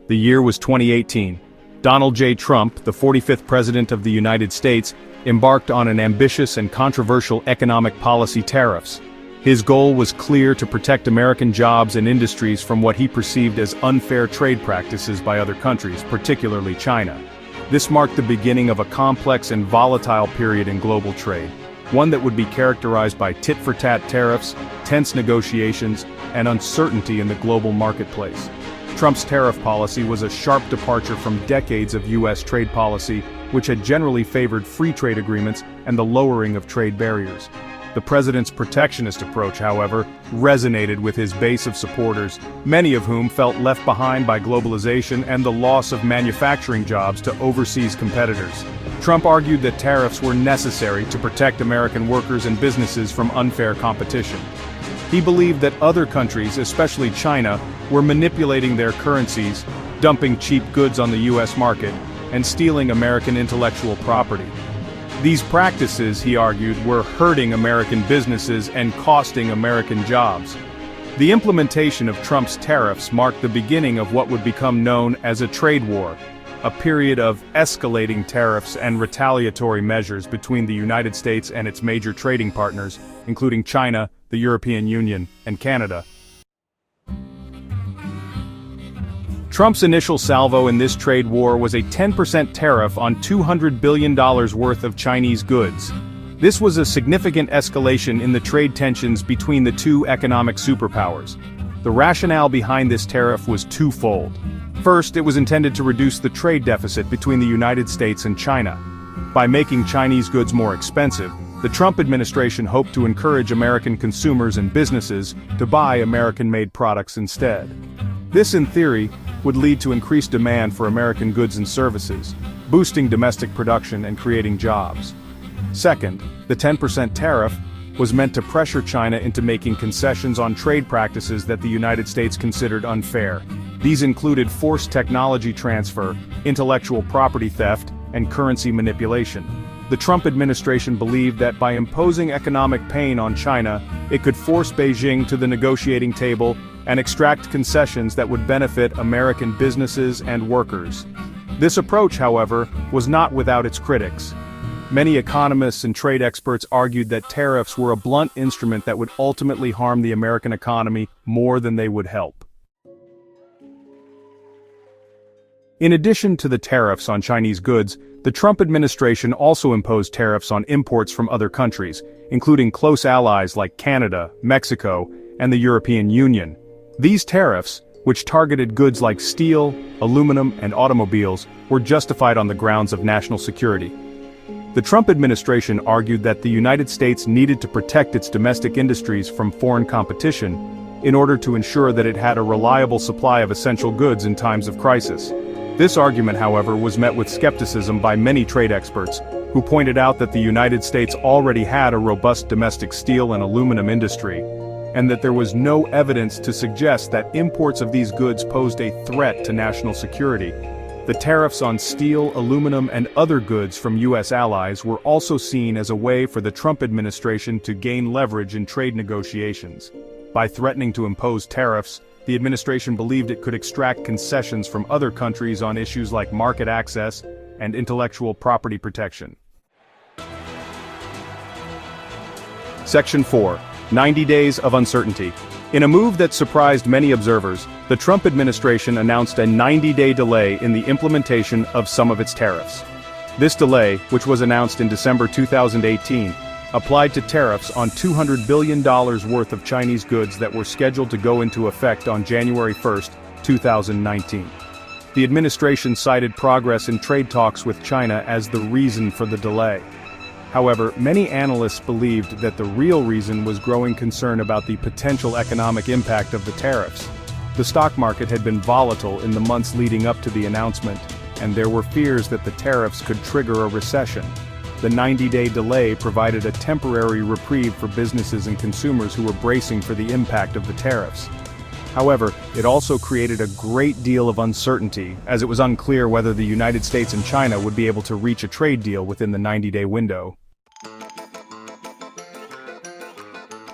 The year was 2018. Donald J. Trump, the 45th President of the United States, embarked on an ambitious and controversial economic policy tariffs. His goal was clear: to protect American jobs and industries from what he perceived as unfair trade practices by other countries, particularly China. This marked the beginning of a complex and volatile period in global trade, one that would be characterized by tit-for-tat tariffs, tense negotiations, and uncertainty in the global marketplace. Trump's tariff policy was a sharp departure from decades of U.S. trade policy, which had generally favored free trade agreements and the lowering of trade barriers. The president's protectionist approach, however, resonated with his base of supporters, many of whom felt left behind by globalization and the loss of manufacturing jobs to overseas competitors. Trump argued that tariffs were necessary to protect American workers and businesses from unfair competition. He believed that other countries, especially China, were manipulating their currencies, dumping cheap goods on the U.S. market, and stealing American intellectual property. These practices, he argued, were hurting American businesses and costing American jobs. The implementation of Trump's tariffs marked the beginning of what would become known as a trade war, a period of escalating tariffs and retaliatory measures between the United States and its major trading partners, including China, the European Union, and Canada. Trump's initial salvo in this trade war was a 10% tariff on $200 billion worth of Chinese goods. This was a significant escalation in the trade tensions between the two economic superpowers. The rationale behind this tariff was twofold. First, it was intended to reduce the trade deficit between the United States and China. By making Chinese goods more expensive, the Trump administration hoped to encourage American consumers and businesses to buy American-made products instead. This, in theory, would lead to increased demand for American goods and services, boosting domestic production and creating jobs. Second, the 10% tariff was meant to pressure China into making concessions on trade practices that the United States considered unfair. These included forced technology transfer, intellectual property theft, and currency manipulation. The Trump administration believed that by imposing economic pain on China, it could force Beijing to the negotiating table and extract concessions that would benefit American businesses and workers. This approach, however, was not without its critics. Many economists and trade experts argued that tariffs were a blunt instrument that would ultimately harm the American economy more than they would help. In addition to the tariffs on Chinese goods, the Trump administration also imposed tariffs on imports from other countries, including close allies like Canada, Mexico, and the European Union. These tariffs, which targeted goods like steel, aluminum, and automobiles, were justified on the grounds of national security. The Trump administration argued that the United States needed to protect its domestic industries from foreign competition in order to ensure that it had a reliable supply of essential goods in times of crisis. This argument, however, was met with skepticism by many trade experts, who pointed out that the United States already had a robust domestic steel and aluminum industry, and that there was no evidence to suggest that imports of these goods posed a threat to national security. The tariffs on steel, aluminum, and other goods from U.S. allies were also seen as a way for the Trump administration to gain leverage in trade negotiations. By threatening to impose tariffs, the administration believed it could extract concessions from other countries on issues like market access and intellectual property protection. Section 4. 90 Days of Uncertainty. In a move that surprised many observers, the Trump administration announced a 90-day delay in the implementation of some of its tariffs. This delay, which was announced in December 2018, applied to tariffs on $200 billion worth of Chinese goods that were scheduled to go into effect on January 1, 2019. The administration cited progress in trade talks with China as the reason for the delay. However, many analysts believed that the real reason was growing concern about the potential economic impact of the tariffs. The stock market had been volatile in the months leading up to the announcement, and there were fears that the tariffs could trigger a recession. The 90-day delay provided a temporary reprieve for businesses and consumers who were bracing for the impact of the tariffs. However, it also created a great deal of uncertainty, as it was unclear whether the United States and China would be able to reach a trade deal within the 90-day window.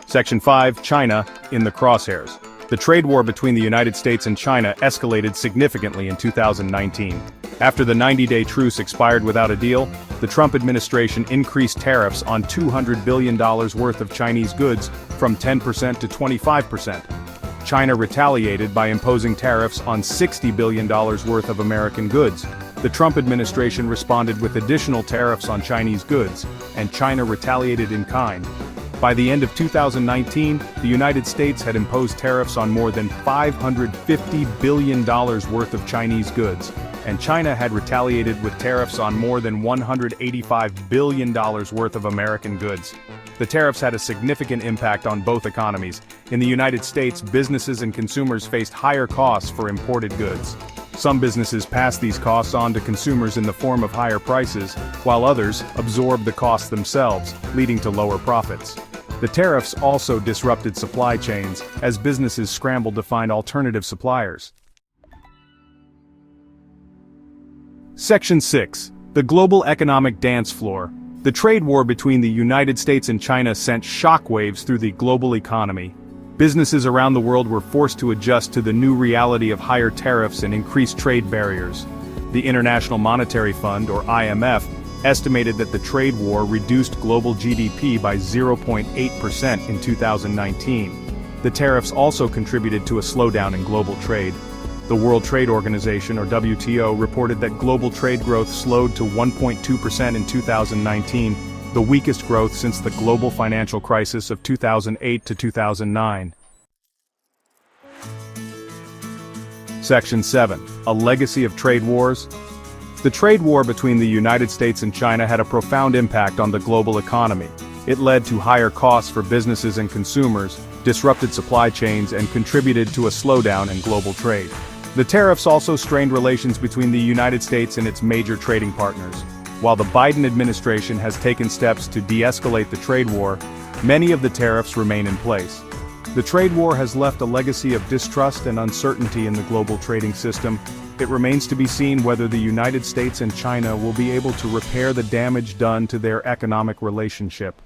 Section 5. China in the crosshairs. The trade war between the United States and China escalated significantly in 2019. After the 90-day truce expired without a deal, the Trump administration increased tariffs on $200 billion worth of Chinese goods from 10% to 25%. China retaliated by imposing tariffs on $60 billion worth of American goods. The Trump administration responded with additional tariffs on Chinese goods, and China retaliated in kind. By the end of 2019, the United States had imposed tariffs on more than $550 billion worth of Chinese goods, and China had retaliated with tariffs on more than $185 billion worth of American goods. The tariffs had a significant impact on both economies. In the United States, businesses and consumers faced higher costs for imported goods. Some businesses passed these costs on to consumers in the form of higher prices, while others absorbed the costs themselves, leading to lower profits. The tariffs also disrupted supply chains, as businesses scrambled to find alternative suppliers. Section 6. The Global Economic Dance Floor. The trade war between the United States and China sent shockwaves through the global economy. Businesses around the world were forced to adjust to the new reality of higher tariffs and increased trade barriers. The International Monetary Fund, or IMF, estimated that the trade war reduced global GDP by 0.8% in 2019. The tariffs also contributed to a slowdown in global trade. The World Trade Organization, or WTO, reported that global trade growth slowed to 1.2% in 2019, the weakest growth since the global financial crisis of 2008 to 2009. Section 7. A legacy of trade wars. The trade war between the United States and China had a profound impact on the global economy. It led to higher costs for businesses and consumers, disrupted supply chains, and contributed to a slowdown in global trade. The tariffs also strained relations between the United States and its major trading partners. While the Biden administration has taken steps to de-escalate the trade war, many of the tariffs remain in place. The trade war has left a legacy of distrust and uncertainty in the global trading system. It remains to be seen whether the United States and China will be able to repair the damage done to their economic relationship.